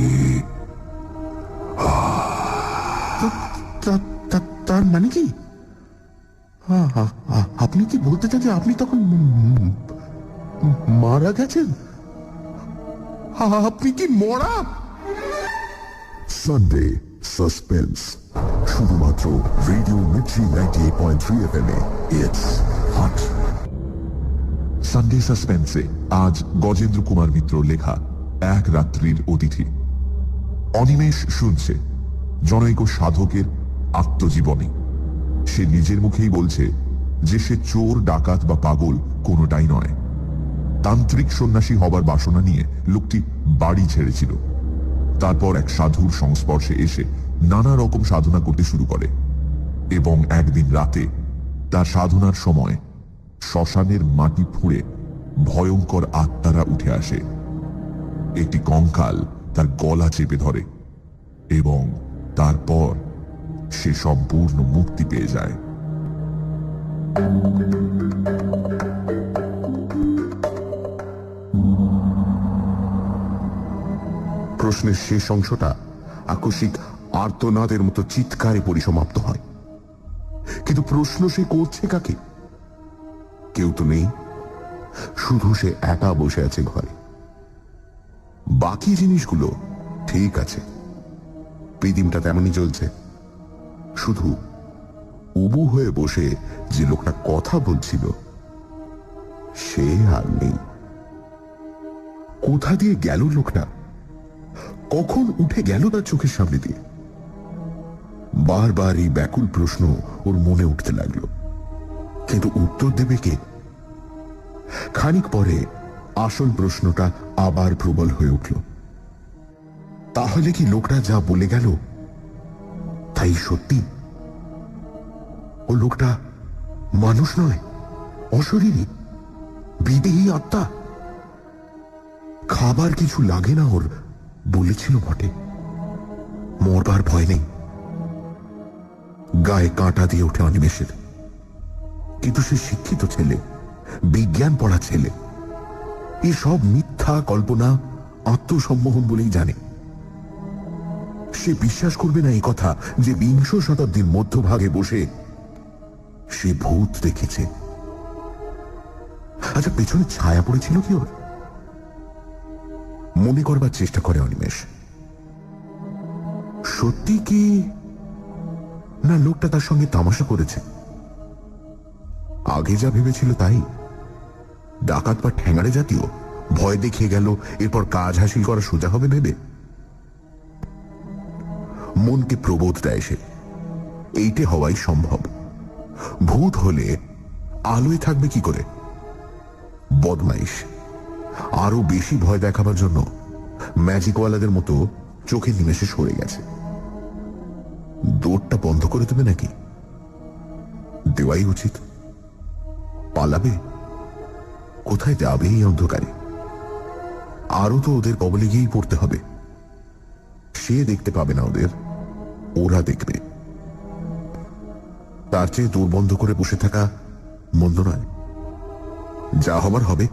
তার মানে কি? আপনি কি বলতে চান যে আপনি তখন মারা গেছেন? আপনি কি মরা? সানডে সাসপেন্স শুধুমাত্র রেডিও মির্চি 98.3 FM এ ইটস হট। সানডে সাসপেন্সে আজ গজেন্দ্র কুমার মিত্র লেখা এক রাত্রির অতিথি। অনিমেষ শুনছে জনৈক সাধকের আত্মজীবনী। সে নিজের মুখেই বলছে যে সে চোর, ডাকাত বা পাগল কোনোটাই নয়। তান্ত্রিক সন্ন্যাসী হবার বাসনা নিয়ে লোকটি বাড়ি ছেড়েছিল। তারপর এক সাধুর সংস্পর্শে এসে নানা রকম সাধনা করতে শুরু করে এবং একদিন রাতে তার সাধনার সময় শ্মশানের মাটি ফুঁড়ে ভয়ঙ্কর আত্মারা উঠে আসে। একটি কঙ্কাল তার গলা চেপে ধরে এবং তারপর সে সম্পূর্ণ মুক্তি পেয়ে যায়। প্রশ্নের শেষ অংশটা আকস্মিক আর্তনাদের মতো চিৎকারে পরিসমাপ্ত হয়। কিন্তু প্রশ্ন সে করছে কাকে? কেউ তো নেই, শুধু সে একা বসে আছে ঘরে। বাকি জিনিসগুলো ঠিক আছে, পৃথিবীটা তেমনই চলছে, শুধু উবু হয়ে বসে যে লোকটা কথা বলছিল সে আর নেই। কোথা দিয়ে গেল লোকটা? কখন উঠে গেল তার চোখের সামনে দিয়ে? বারবার এই ব্যাকুল প্রশ্ন ওর মনে উঠতে লাগলো, কিন্তু উত্তর দেবে কে? খানিক পরে আসল প্রশ্নটা আবার প্রবল হয়ে উঠল। তাহলে কি লোকটা যা বলে গেল তাই সত্যি? ও লোকটা মানুষ নয়, অশরীরী, বিদেহী আত্মা। খাবার কিছু লাগে না ওর বলেছিল বটে, মরবার ভয় নেই। গায়ে কাঁটা দিয়ে ওঠে অনিমেষের। কিন্তু সে শিক্ষিত ছেলে, বিজ্ঞান পড়া ছেলে, এসব মিথ্যা কল্পনা, আত্মসম্মোহন বলেই জানে। সে বিশ্বাস করবে না এই কথা যে বিংশ শতাব্দীর মধ্যভাগে বসে সে ভূত দেখেছে। আচ্ছা, পেছনে ছায়া পড়েছিল কি ওর? মনে করবার চেষ্টা করে অনিমেষ। সত্যি কি না লোকটা তার সঙ্গে তামাশা করেছে? আগে যা ভেবেছিল তাই, ডাকাত বা ঠ্যাঙাড়ে জাতীয়, ভয় দেখিয়ে গেল, এরপর কাজ হাসিল করা সোজা হবে ভেবে? মনকে প্রবোধ দেয় সে, এইটে হওয়াই সম্ভব। ভূত হলে আলোয় থাকবে কি করে? বদমাইশ আরো বেশি ভয় দেখাবার জন্য ম্যাজিকওয়ালাদের মতো চোখের নিমেষে সরে গেছে। দৌড়টা বন্ধ করে দেবে নাকি? দেওয়াই উচিত। পালাবে কোথায়? যাবে এই অন্ধকারে? আরো তো ওদের কবলে গিয়েই পড়তে হবে। সে দেখতে পাবে না ওদের, ওরা দেখবে। তার চেয়ে দৌড় বন্ধ করে বসে থাকা মন্দ নয়। যা হবার হবে,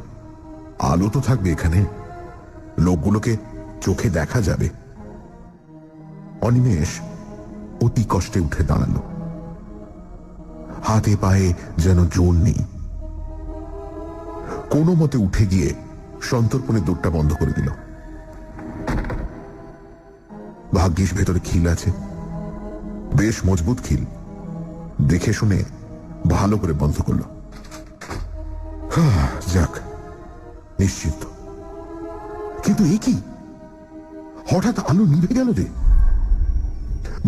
আলো তো থাকবে এখানে, লোকগুলোকে চোখে দেখা যাবে। অনিমেষ অতি কষ্টে উঠে দাঁড়ালো। হাতে পায়ে যেন জোর নেই। কোনো মতে উঠে গিয়ে সন্তর্পণে দৌড়টা বন্ধ করে দিল। ভাগ্যিস ভেতরে খিল আছে, বেশ মজবুত খিল। দেখে শুনে ভালো করে বন্ধ করলো। যাক, নিশ্চিন্ত। কিন্তু এ কি? হঠাৎ আলো নিভে গেল রে।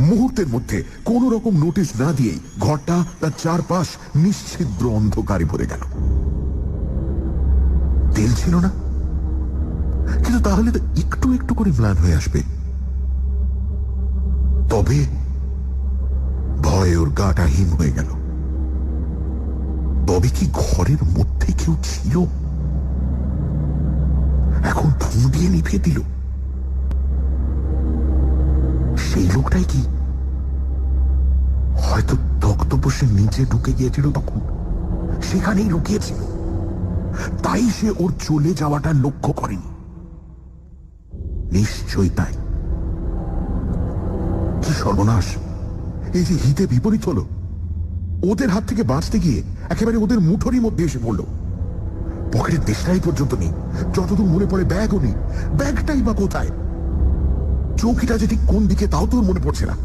মুহূর্তের মধ্যে কোন রকম নোটিশ না দিয়েই ঘরটা তার চারপাশ নিশ্ছিদ্র অন্ধকারে ভরে গেল। তেল ছিল না, কিন্তু তাহলে তো একটু একটু করে ম্লান হয়ে আসবে। তবে ভয়ে ওর গাটা হিম হয়ে গেল। তবে কি ঘরের মধ্যে কেউ ছিল? এখন ফু দিয়ে নিভিয়ে দিল। সেই লোকটাই কি? হয়তো তক্তপোষের নিচে ঢুকে গিয়েছিল, তখন সেখানেই লুকিয়েছিল, তাই সে ওর চলে যাওয়াটা লক্ষ্য করেনি। নিশ্চয়ই তাই। কি সর্বনাশ! এই যে হিতে বিপরীত হলো। ওদের হাত থেকে বাঁচতে গিয়ে একেবারে ওদের মুঠোরই মধ্যে এসে পড়ল। পকেটের দেশটাই পর্যন্ত নেই, যতদূর মনে পড়ে ব্যাগও নেই। ব্যাগটাই বা কোথায়? চৌকিটা যে ঠিক কোন দিকে তাও তোর মনে পড়ছে না।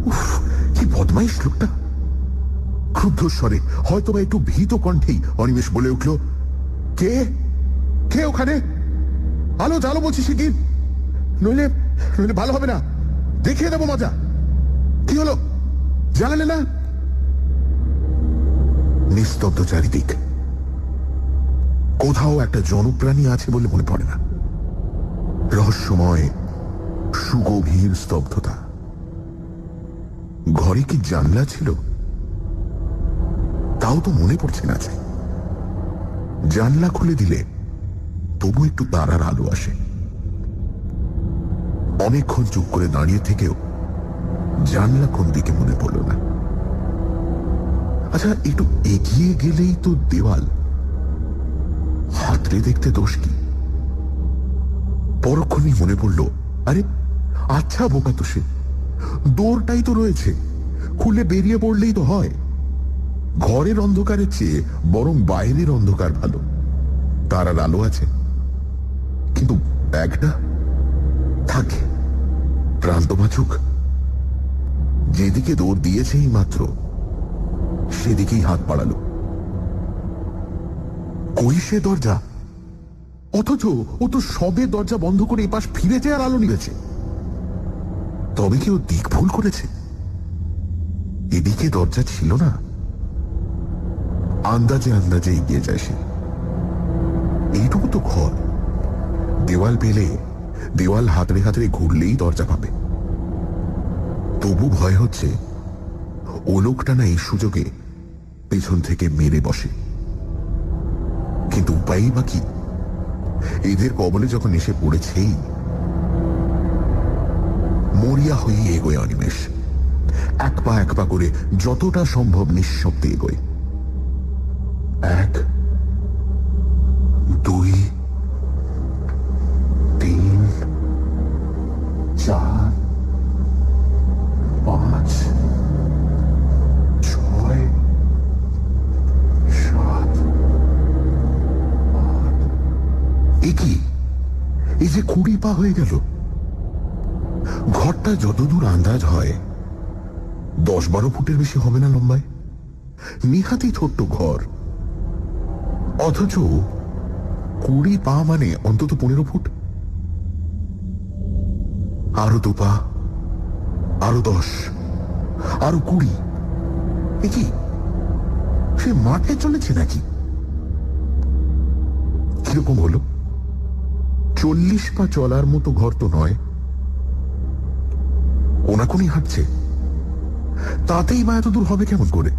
উফ, কি বদমাইশ লোকটা। ক্রুদ্ধ স্বরে, হয়তো বা একটু ভীত কণ্ঠেই অনিমেষ বলে উঠল, কে কে ওখানে? আলো জ্বালো বলছি শিগগির, নইলে নইলে ভালো হবে না, দেখিয়ে দেবো মজা। কি হলো, জানালে না? নিস্তব্ধ চারিদিক, কোথাও একটা জনপ্রাণী আছে বলে মনে পড়ে না। রহস্যময় সুগভীর স্তব্ধতা। ঘরে কি জানলা ছিল? তাও তো মনে পড়ছে না যে। জানলা খুলে দিলে তবু একটু তারার আলো আসে। অনেকক্ষণ চুপ করে দাঁড়িয়ে থেকেও জানলা কোন দিকে মনে পড়ল না। আচ্ছা, একটু এগিয়ে গেলেই তো দেওয়াল, হাতড়ে দেখতে দোষ কি? পরক্ষণেই মনে পড়ল, আরে আচ্ছা বোকা তো সে, দৌড়টাই তো রয়েছে, খুলে বেরিয়ে পড়লেই তো হয়। ঘরের অন্ধকারের চেয়ে বরং বাইরের অন্ধকার ভালো, তারার আলো আছে। কিন্তু ব্যাগটা থাকে, প্রান্ত বাঁচুক। যেদিকে দৌড় দিয়েছে এই মাত্র সেদিকেই হাত বাড়ালো। কই সে দরজা? অথচ ও তো সবে দরজা বন্ধ করে এপাশ ফিরেছে আর আলো নিয়েছে। তবে কি ও দিক ভুল করেছে? এদিকে দরজা ছিল না। আন্দাজে আন্দাজে এগিয়ে যায় সে। এইটুকু তো ঘর, দেওয়াল পেলে দেওয়াল হাতড়ে হাতড়ে ঘুরলেই দরজা পাবে। তবু ভয় হচ্ছে ও লোকটা না এই সুযোগে পেছন থেকে মেরে বসে। কিন্তু উপায়ই বা কি? এদের কবলে যখন এসে পড়েছেই। মরিয়া হয়ে এগোয় অনিমেষ, এক পা করে যতটা সম্ভব নিঃশব্দে এগোয়। 1 2 3 4 5 6 7 8। কি এই যে 20 পা হয়ে গেল। ঘরটা যতদূর আন্দাজ হয় 10-12 ফুটের বেশি হবে না লম্বায়। নিহাতি ছোট্ট ঘর, অথচ 20 পা মানে অন্তত 15 ফুট। আরো 2 পা, আরো 10, আরো 20। কি সে মাঠে চলেছে নাকি? কিরকম হলো? 40 পা চলার মতো ঘর তো নয়। কোনাকুনি হাঁটছে, তাতেই বা এত দূর হবে কেমন করে?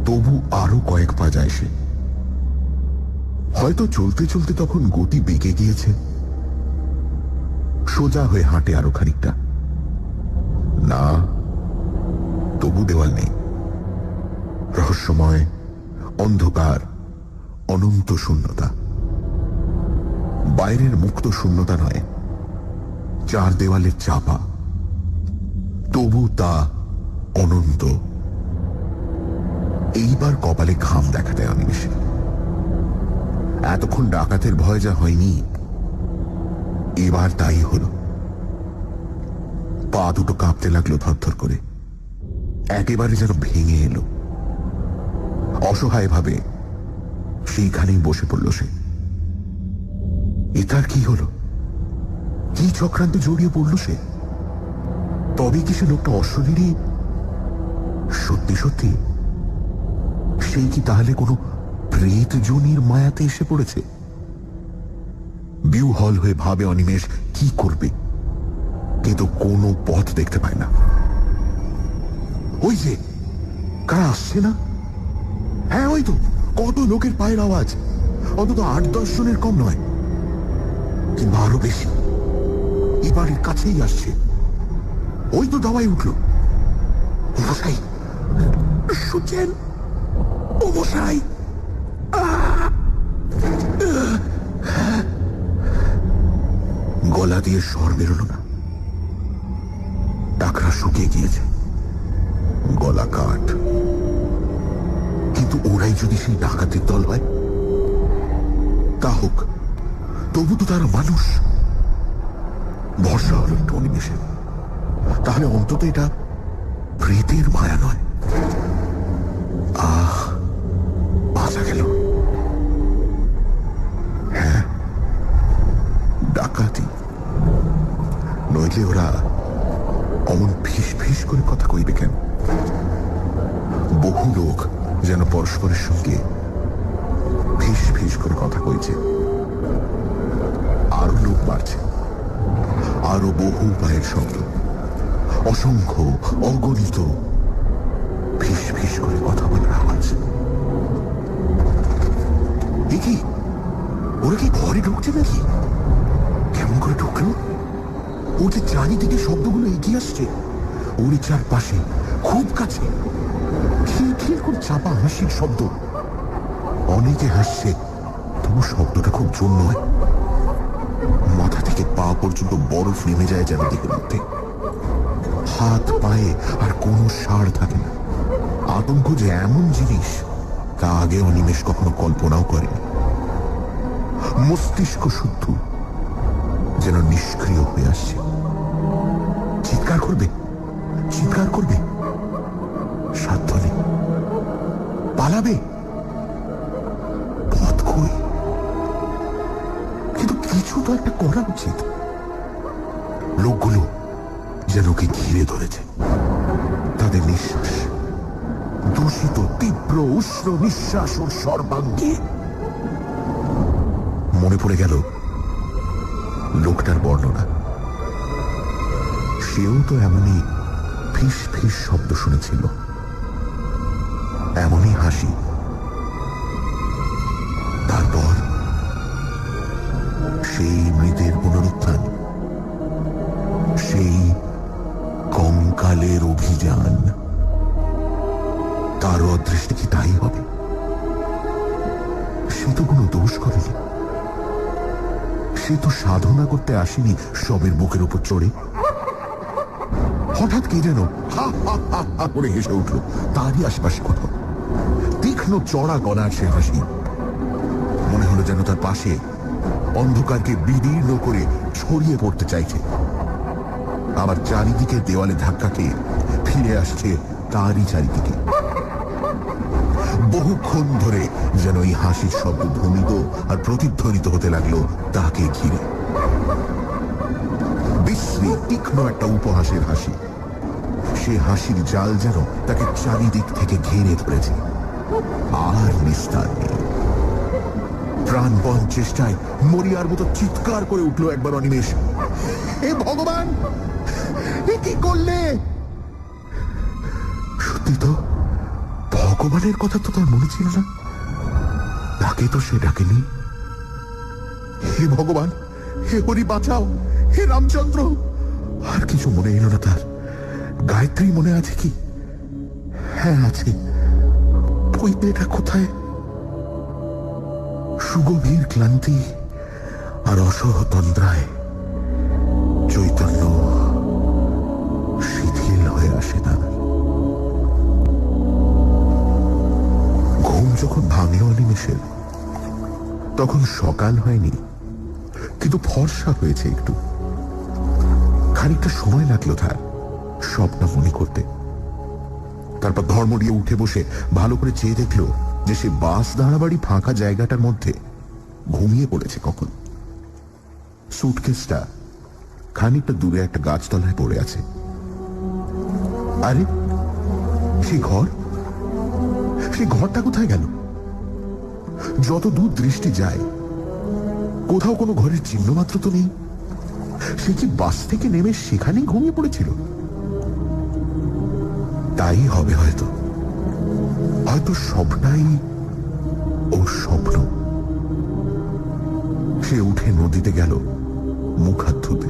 তবু আরো কয়েক পা যায় সে। হয়তো চলতে চলতে তখন গতি বেঁকে গিয়েছে। সোজা হয়ে হাঁটে আরো খানিকটা। না, তবু দেওয়াল নেই। রহস্যময় অন্ধকার, অনন্ত শূন্যতা। বাইরের মুক্ত শূন্যতা নয়, 4 দেওয়ালের চাপা, তবু তা অনন্ত। এইবার কপালে ঘাম দেখা দেয় অনিমেষে। এতক্ষণ ডাকাতের ভয় যা হয়নি, এবার তাই হলো। পা দুটো কাঁপতে লাগলো থরথর করে, একেবারে যেন ভেঙে এলো। অসহায় ভাবে সেইখানেই বসে পড়ল সে। এটার কি হলো? কি চক্রান্তে জড়িয়ে পড়ল সে? তবে কি সে লোকটা অশরীরী? সত্যি সত্যি সেই কি তাহলে কোনো প্রেত জনির মায়াতে এসে পড়েছে? বিহ্বল হয়ে ভাবে অনিমেষ কি করবে, কিন্তু কোনো পথ দেখতে পায় না। ওই যে কারা আসছে না? হ্যাঁ, ওই তো কত লোকের পায়ের আওয়াজ, অন্তত 8-10 জনের কম নয়, কিংবা আরো বেশি। এবারের কাছেই আসছে। ওই তো দাওয়াই উঠল। মশাই শুনছেন? ও মশাই! গলা দিয়ে স্বর বেরোলো না। টাকরা শুকিয়ে গিয়েছে, গলা কাঠ। কিন্তু ওরাই যদি সেই ডাকাতের দল হয়, তা হোক, তবু তো তারা মানুষ। ভরসা হলো একটু অনিমেষের। তাহলে অন্তত এটা প্রেতের মায়া নয়। আহ, বাঁচা গেল। হ্যাঁ, ডাকাতি নইলে ওরা অমন ফিস ফিস করে কথা কইবে কেন? বহু লোক যেন পরস্পরের সঙ্গে ফিস ফিস করে কথা কইছে। আরো লোক বাড়ছে, আরো বহু পায়ের শব্দ, অসংখ্য অগণিত ফিস ফিস করে কথা বলার আওয়াজ। দেখি ওরা কি ঘরে ঢুকছে নাকি? কেমন করে ঢুকলো? ওর যে চারিদিকে শব্দগুলো এগিয়ে আসছে, ওর চারপাশে খুব কাছে খিলখিল করে চাপা হাসির শব্দ। অনেকে হাসছে, তবু শব্দটা খুব জোর নয়। মাথা থেকে পা পর্যন্ত বরফ নেমে যায় যেন দিকের মধ্যে। হাত পায়ে আর কোনো সাড় থাকে না। আতঙ্ক যে এমন জিনিস তা আগে অনিমেষ কখনো কল্পনাও করেনি। মস্তিষ্ক শুদ্ধ যেন নিষ্ক্রিয় হয়ে আসছে। চিৎকার করবে, চিৎকার করবে, সাধ্য নেই। পালাবে, পথ কই? কিন্তু কিছু তো একটা করা উচিত। লোকগুলো যেন ওকে ঘিরে ধরেছে। তাদের নিঃশ্বাস, দূষিত তীব্র উষ্ণ নিঃশ্বাস ওর সর্বাঙ্গে। মনে পড়ে গেল লোকটার বর্ণনা। সেও তো এমনই ফিস ফিস শব্দ শুনেছিল, এমনই হাসি। তারপর সেই মৃতের পুনরুত্থান, সেই কঙ্কালের অভিযান। তার অদৃষ্টে কি তাই হবে? সে তো কোনো দোষ করেনি। সে তো সাধনা করতে আসেনি সবের বুকের উপর চড়ে। হঠাৎ কে যেন হা হা হা হা করে হেসে উঠল তারই আশেপাশে কোথাও। তীক্ষ্ণ চড়া গলার সে হাসি। মনে হলো যেন তার পাশে অন্ধকারকে বিদীর্ণ করে ছড়িয়ে পড়তে চাইছে। আবার চারিদিকে দেওয়ালে ধাক্কা খেয়ে ফিরে আসছে তারই চারিদিকে। বহুক্ষণ ধরে যেন এই হাসির শব্দ ধ্বনিত আর প্রতিধ্বনিত হতে লাগলো তাকে ঘিরে। বিশ্রী তীক্ষ্ণ একটা উপহাসের হাসি। সে হাসির জাল যেন তাকে চারিদিক থেকে ঘিরে ধরেছে, আর নিস্তার নেই। প্রাণপণ চেষ্টায় মরিয়ার মতো চিৎকার করে উঠল একবার অনিমেষ, হে ভগবান, এ কি করলে? সত্যি তো, ভগবানের কথা তো তার মনে ছিল না। তাকে তো সে ডাকেনি। হে ভগবান, হে হরি বাঁচাও, হে রামচন্দ্র। আর কিছু মনে এলো না তার। গায়ত্রী মনে আছে কি? হ্যাঁ আছে। ওই মেয়েটা কোথায়? সুগভীর ক্লান্তি আর অসহ তন্দ্রায় চৈতন্য শিথিল হয়ে আসে তার। ঘুম যখন ভাঙে অনিমেষের, তখন সকাল হয়নি, কিন্তু ফর্সা হয়েছে একটু। খানিকটা সময় লাগলো তার সবটা মনে করতে। তারপর ধর্মড়িয়ে উঠে বসে ভালো করে চেয়ে দেখলো যে সে বাস দাঁড়াবাড়ি ফাঁকা জায়গাটার মধ্যে ঘুমিয়ে পড়েছে কখন। সুটকেসটা খানিকটা দূরে একটা গাছতলায় পড়ে আছে। আরে সেই ঘর, সেই ঘরটা কোথায় গেল? যত দূর দৃষ্টি যায় কোথাও কোনো ঘরের চিহ্ন মাত্র তো নেই। সে কি বাস থেকে নেমে সেখানেই ঘুমিয়ে পড়েছিল? তাই হবে হয়তো। হয়তো সবটাই ও স্বপ্ন। সে উঠে নদীতে গেল মুখ হাত ধুতে।